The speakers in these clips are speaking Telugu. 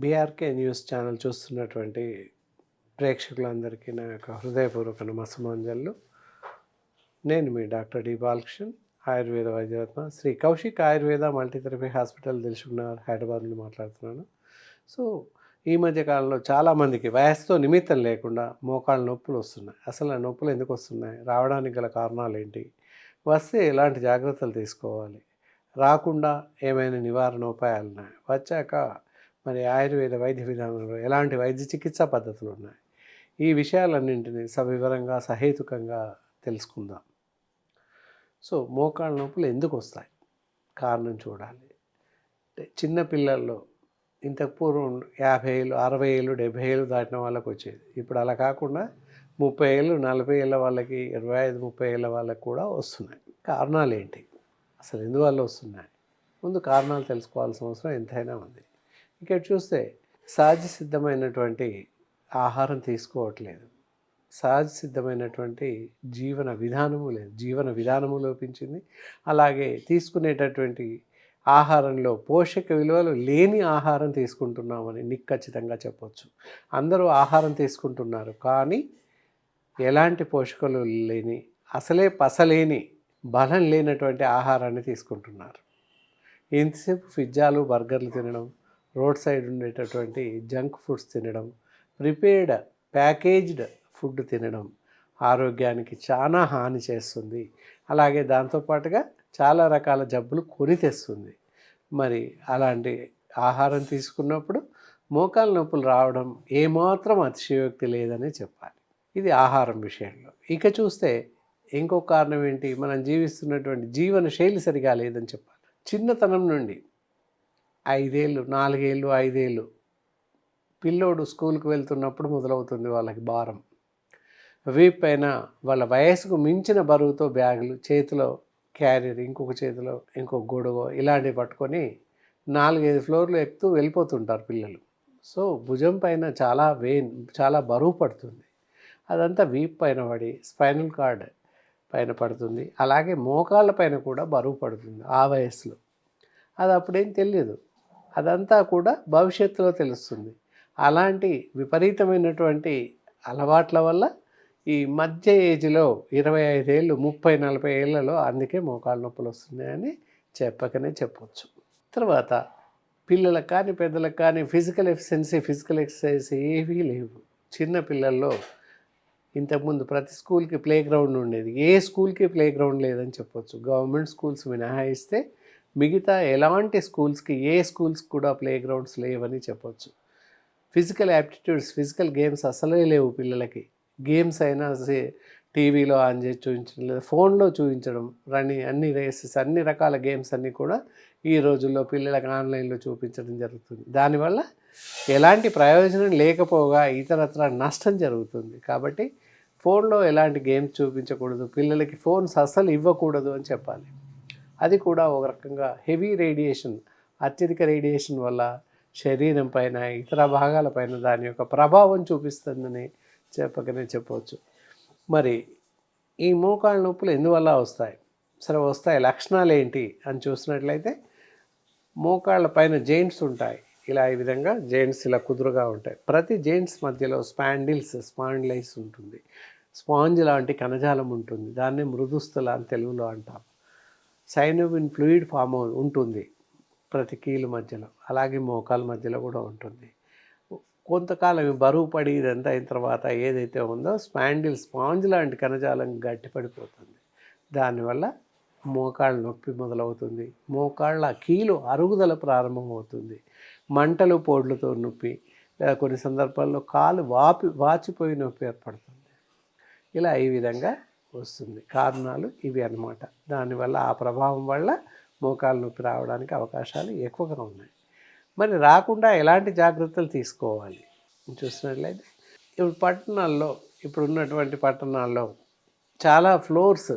బీఆర్కే న్యూస్ ఛానల్ చూస్తున్నటువంటి ప్రేక్షకులందరికీ నా యొక్క హృదయపూర్వక నమస్సుమాంజలు. నేను మీ డాక్టర్ డి బాలకృష్ణన్, ఆయుర్వేద వైద్యరత్న శ్రీ కౌశిక్ ఆయుర్వేద మల్టీథెరపీ హాస్పిటల్ దిల్సుఖ్నగర్ హైదరాబాద్ నుండి మాట్లాడుతున్నాను. సో ఈ మధ్య కాలంలో చాలామందికి వయసుతో నిమిత్తం లేకుండా మోకాళ్ళ నొప్పులు వస్తున్నాయి. అసలు ఆ నొప్పులు ఎందుకు వస్తున్నాయి, రావడానికి గల కారణాలు ఏంటి, వస్తే ఎలాంటి జాగ్రత్తలు తీసుకోవాలి, రాకుండా ఏమైనా నివారణ ఉపాయాలు ఉన్నాయి, వచ్చాక మరి ఆయుర్వేద వైద్య విధానంలో ఎలాంటి వైద్య చికిత్సా పద్ధతులు ఉన్నాయి, ఈ విషయాలన్నింటినీ సవివరంగా సహేతుకంగా తెలుసుకుందాం. సో మోకాళ్ళ నొప్పులు ఎందుకు వస్తాయి, కారణం చూడాలి. అంటే చిన్నపిల్లల్లో ఇంతకు పూర్వం 50 ఏళ్ళు 60 ఏళ్ళు 70 ఏళ్ళు దాటిన వాళ్ళకి వచ్చేది. ఇప్పుడు అలా కాకుండా 30 ఏళ్ళు 40 ఏళ్ళ వాళ్ళకి, 25-30 ఏళ్ళ వాళ్ళకి కూడా వస్తున్నాయి. కారణాలు ఏంటి, అసలు ఎందువల్ల వస్తున్నాయి, ముందు కారణాలు తెలుసుకోవాల్సిన అవసరం ఎంతైనా ఉంది. ఇక్కడ చూస్తే సహజ సిద్ధమైనటువంటి ఆహారం తీసుకోవట్లేదు, సహజ సిద్ధమైనటువంటి జీవన విధానము లేదు, జీవన విధానము లోపించింది. అలాగే తీసుకునేటటువంటి ఆహారంలో పోషక విలువలు లేని ఆహారం తీసుకుంటున్నామని నిక్కచ్చితంగా చెప్పొచ్చు. అందరూ ఆహారం తీసుకుంటున్నారు, కానీ ఎలాంటి పోషకాలు లేని, అసలే పసలేని, బలం లేనటువంటి ఆహారాన్ని తీసుకుంటున్నారు. ఎంతసేపు పిజ్జాలు బర్గర్లు తినడం, రోడ్ సైడ్ ఉండేటటువంటి జంక్ ఫుడ్స్ తినడం, ప్రిపేర్డ్ ప్యాకేజ్డ్ ఫుడ్ తినడం ఆరోగ్యానికి చాలా హాని చేస్తుంది. అలాగే దాంతోపాటుగా చాలా రకాల జబ్బులు కొని తెస్తుంది. మరి అలాంటి ఆహారం తీసుకున్నప్పుడు మోకాళ్ళ నొప్పులు రావడం ఏమాత్రం అతిశయోక్తి లేదని చెప్పాలి. ఇది ఆహారం విషయంలో. ఇక చూస్తే ఇంకో కారణం ఏంటి, మనం జీవిస్తున్నటువంటి జీవన శైలి సరిగా లేదని చెప్పాలి. చిన్నతనం నుండి 5 ఏళ్ళు 4 ఏళ్ళు 5 ఏళ్ళు పిల్లోడు స్కూల్కి వెళ్తున్నప్పుడు మొదలవుతుంది వాళ్ళకి భారం. వీపు పైన వాళ్ళ వయసుకు మించిన బరువుతో బ్యాగులు, చేతిలో క్యారియర్, ఇంకొక చేతిలో ఇంకొక గొడుగో ఇలాంటివి పట్టుకొని 4-5 ఫ్లోర్లు ఎక్కుతూ వెళ్ళిపోతుంటారు పిల్లలు. సో భుజం పైన చాలా బరువు పడుతుంది. అదంతా వీపు పైన పడి స్పైనల్ కార్డ్ పైన పడుతుంది. అలాగే మోకాళ్ళ పైన కూడా బరువు పడుతుంది ఆ వయసులో. అది అప్పుడేం తెలియదు, అదంతా కూడా భవిష్యత్తులో తెలుస్తుంది. అలాంటి విపరీతమైనటువంటి అలవాట్ల వల్ల ఈ మధ్య ఏజ్లో 25 ఏళ్ళు 30-40 ఏళ్లలో అందుకే మోకాళ్ళ నొప్పులు వస్తున్నాయని చెప్పకనే చెప్పవచ్చు. తర్వాత పిల్లలకు కానీ పెద్దలకు కానీ ఫిజికల్ ఎఫిషియన్సీ, ఫిజికల్ ఎక్సర్సైజ్ ఏవీ లేవు. చిన్న పిల్లల్లో ఇంతకుముందు ప్రతి స్కూల్కి ప్లే గ్రౌండ్ ఉండేది, ఏ స్కూల్కి ప్లే గ్రౌండ్ లేదని చెప్పొచ్చు. గవర్నమెంట్ స్కూల్స్ మినహాయిస్తే మిగతా ఎలాంటి స్కూల్స్కి, ఏ స్కూల్స్కి కూడా ప్లే గ్రౌండ్స్ లేవని చెప్పొచ్చు. ఫిజికల్ యాప్టిట్యూడ్స్, ఫిజికల్ గేమ్స్ అసలే లేవు పిల్లలకి. గేమ్స్ అయినా టీవీలో ఆన్ చేసి చూపించడం, లేదా ఫోన్లో చూపించడం, అన్ని రేసెస్, అన్ని రకాల గేమ్స్ అన్నీ కూడా ఈ రోజుల్లో పిల్లలకు ఆన్లైన్లో చూపించడం జరుగుతుంది. దానివల్ల ఎలాంటి ప్రయోజనం లేకపోగా ఇతరత్ర నష్టం జరుగుతుంది. కాబట్టి ఫోన్లో ఎలాంటి గేమ్స్ చూపించకూడదు, పిల్లలకి ఫోన్స్ అస్సలు ఇవ్వకూడదు అని చెప్పాలి. అది కూడా ఒక రకంగా హెవీ రేడియేషన్, అత్యధిక రేడియేషన్ వల్ల శరీరం పైన, ఇతర భాగాలపైన దాని యొక్క ప్రభావం చూపిస్తుందని చెప్పకనే చెప్పవచ్చు. మరి ఈ మోకాళ్ళ నొప్పులు ఎందువల్ల వస్తాయి, సరే వస్తాయి, లక్షణాలు ఏంటి అని చూసినట్లయితే మోకాళ్ళ పైన జెయింట్స్ ఉంటాయి. ఈ విధంగా జెయింట్స్ ఇలా కుదురుగా ఉంటాయి. ప్రతి జెయింట్స్ మధ్యలో స్పాండిలైస్ ఉంటుంది. స్పాంజ్ లాంటి కణజాలం ఉంటుంది. దాన్ని మృదుస్థల అని తెలుగులో అంటాం. సైనోవిన్ ఫ్లూయిడ్ ఫామ్ ఉంటుంది ప్రతి కీలు మధ్యలో, అలాగే మోకాల మధ్యలో కూడా ఉంటుంది. కొంతకాలం బరువు పడి ఇదంతా అయిన తర్వాత ఏదైతే ఉందో స్పాంజ్ లాంటి కణజాలం గట్టిపడిపోతుంది. దానివల్ల మోకాళ్ళ నొప్పి మొదలవుతుంది. మోకాళ్ళ కీలు అరుగుదల ప్రారంభమవుతుంది. మంటలు పోడ్లతో నొప్పి, లేదా కొన్ని సందర్భాల్లో కాలు వాచిపోయి నొప్పి ఏర్పడుతుంది. ఇలా ఈ విధంగా వస్తుంది. కారణాలు ఇవి అన్నమాట. దానివల్ల ఆ ప్రభావం వల్ల మోకాళ్ళ నొప్పి రావడానికి అవకాశాలు ఎక్కువగా ఉన్నాయి. మరి రాకుండా ఎలాంటి జాగ్రత్తలు తీసుకోవాలి చూసినట్లయితే, ఇప్పుడు ఉన్నటువంటి పట్టణాల్లో చాలా ఫ్లోర్స్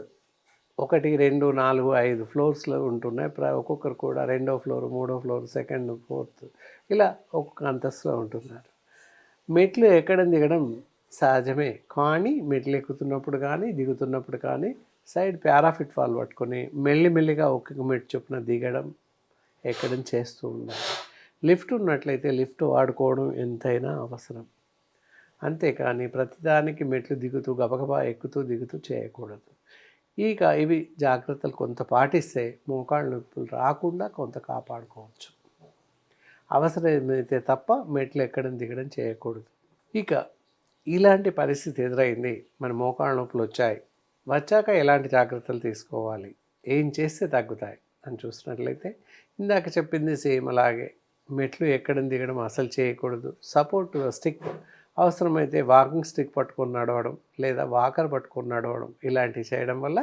1, 2, 4, 5 ఫ్లోర్స్లో ఉంటున్నాయి. ఒక్కొక్కరు కూడా 2వ ఫ్లోర్, 3వ ఫ్లోర్, 2nd, 4th ఇలా ఒక్కొక్క అంతస్తులో ఉంటున్నారు. మెట్లు ఎక్కడం దిగడం సహజమే, కానీ మెట్లు ఎక్కుతున్నప్పుడు కానీ దిగుతున్నప్పుడు కానీ సైడ్ పారాఫిట్ ఫాల్ పట్టుకొని మెల్లిమెల్లిగా ఒక్కొక్క మెట్టు చొప్పున దిగడం ఎక్కడం చేస్తూ ఉండాలి. లిఫ్ట్ ఉన్నట్లయితే లిఫ్ట్ వాడుకోవడం ఎంతైనా అవసరం. అంతేకాని ప్రతిదానికి మెట్లు దిగుతూ గబగబా ఎక్కుతూ దిగుతూ చేయకూడదు. ఇవి జాగ్రత్తలు కొంత పాటిస్తే మోకాళ్ళ నొప్పులు రాకుండా కొంత కాపాడుకోవచ్చు. అవసరమైతే తప్ప మెట్లు ఎక్కడం దిగడం చేయకూడదు. ఇలాంటి పరిస్థితి ఎదురైంది, మన మోకాళ్ళ నొప్పులు వచ్చాక ఎలాంటి జాగ్రత్తలు తీసుకోవాలి, ఏం చేస్తే తగ్గుతాయి అని చూసినట్లయితే ఇందాక చెప్పింది సేమ్ అలాగే. మెట్లు ఎక్కడం దిగడం అసలు చేయకూడదు. సపోర్ట్ స్టిక్, అవసరమైతే వాకింగ్ స్టిక్ పట్టుకొని నడవడం లేదా వాకర్ పట్టుకొని నడవడం ఇలాంటివి చేయడం వల్ల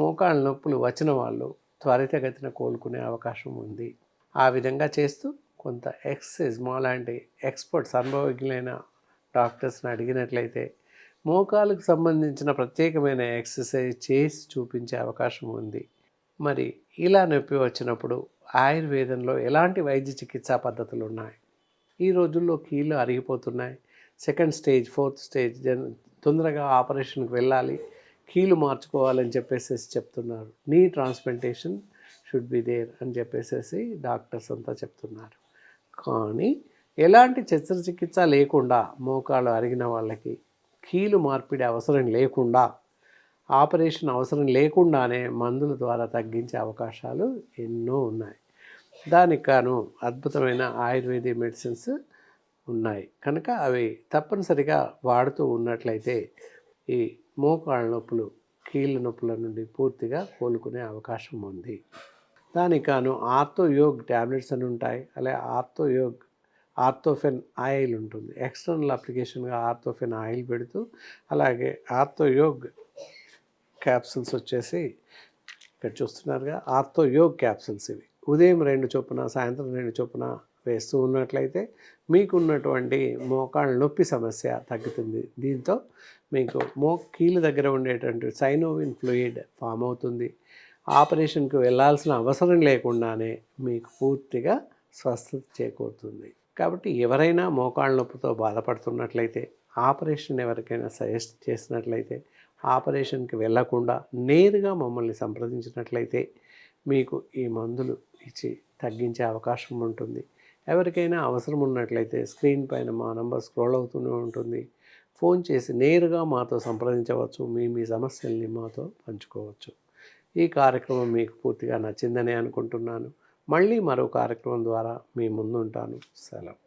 మోకాళ్ళ నొప్పులు వచ్చిన వాళ్ళు త్వరితగతిన కోలుకునే అవకాశం ఉంది. ఆ విధంగా చేస్తూ కొంత ఎక్సర్సైజ్ మాలాంటి ఎక్స్పర్ట్స్ అనుభవజ్ఞులైన డాక్టర్స్ని అడిగినట్లయితే మోకాళ్ళకు సంబంధించిన ప్రత్యేకమైన ఎక్సర్సైజ్ చేసి చూపించే అవకాశం ఉంది. మరి ఇలా నొప్పి వచ్చినప్పుడు ఆయుర్వేదంలో ఎలాంటి వైద్య చికిత్సా పద్ధతులు ఉన్నాయి? ఈ రోజుల్లో కీళ్ళు అరిగిపోతున్నాయి, సెకండ్ స్టేజ్, ఫోర్త్ స్టేజ్, తొందరగా ఆపరేషన్కి వెళ్ళాలి, కీళ్ళు మార్చుకోవాలని చెప్తున్నారు. నీ ట్రాన్స్ప్లాంటేషన్ షుడ్ బి దేర్ అని డాక్టర్స్ అంతా చెప్తున్నారు. కానీ ఎలాంటి శస్త్రచికిత్స లేకుండా మోకాళ్ళు అరిగిన వాళ్ళకి కీలు మార్పిడి అవసరం లేకుండా, ఆపరేషన్ అవసరం లేకుండానే మందుల ద్వారా తగ్గించే అవకాశాలు ఎన్నో ఉన్నాయి. దానికి గాను అద్భుతమైన ఆయుర్వేదిక్ మెడిసిన్స్ ఉన్నాయి కనుక అవి తప్పనిసరిగా వాడుతూ ఉన్నట్లయితే ఈ మోకాళ్ళ నొప్పులు, కీళ్ళ నొప్పుల నుండి పూర్తిగా కోలుకునే అవకాశం ఉంది. దానికి గాను ఆర్థోయోగ్ ట్యాబ్లెట్స్ అని ఉంటాయి. అలాగే ఆర్థోఫెన్ ఆయిల్ ఉంటుంది. ఎక్స్టర్నల్ అప్లికేషన్గా ఆర్థోఫెన్ ఆయిల్ పెడుతూ, అలాగే ఆర్థోయోగ్ క్యాప్సూల్స్ ఇక్కడ చూస్తున్నారుగా, ఆర్థోయోగ్ క్యాప్సూల్స్. ఇవి ఉదయం 2 చొప్పున సాయంత్రం 2 చొప్పున వేస్తూ ఉన్నట్లయితే మీకున్నటువంటి మోకాళ్ళ నొప్పి సమస్య తగ్గుతుంది. దీంతో మీకు కీళ్ళ దగ్గర ఉండేటువంటి సైనోవిన్ ఫ్లూయిడ్ ఫామ్ అవుతుంది. ఆపరేషన్కి వెళ్ళాల్సిన అవసరం లేకుండానే మీకు పూర్తిగా స్వస్థత చేకూరుతుంది. కాబట్టి ఎవరైనా మోకాళ్ళ నొప్పితో బాధపడుతున్నట్లయితే, ఆపరేషన్ ఎవరికైనా సజెస్ట్ చేసినట్లయితే ఆపరేషన్కి వెళ్ళకుండా నేరుగా మమ్మల్ని సంప్రదించినట్లయితే మీకు ఈ మందులు ఇచ్చి తగ్గించే అవకాశం ఉంటుంది. ఎవరికైనా అవసరం ఉన్నట్లయితే స్క్రీన్ పైన మా నంబర్ స్క్రోల్ అవుతూనే ఉంటుంది. ఫోన్ చేసి నేరుగా మాతో సంప్రదించవచ్చు. మీ సమస్యల్ని మాతో పంచుకోవచ్చు. ఈ కార్యక్రమం మీకు పూర్తిగా నచ్చిందని అనుకుంటున్నాను. మళ్ళీ మరో కార్యక్రమం ద్వారా మీ ముందు ఉంటాను. సెలవు.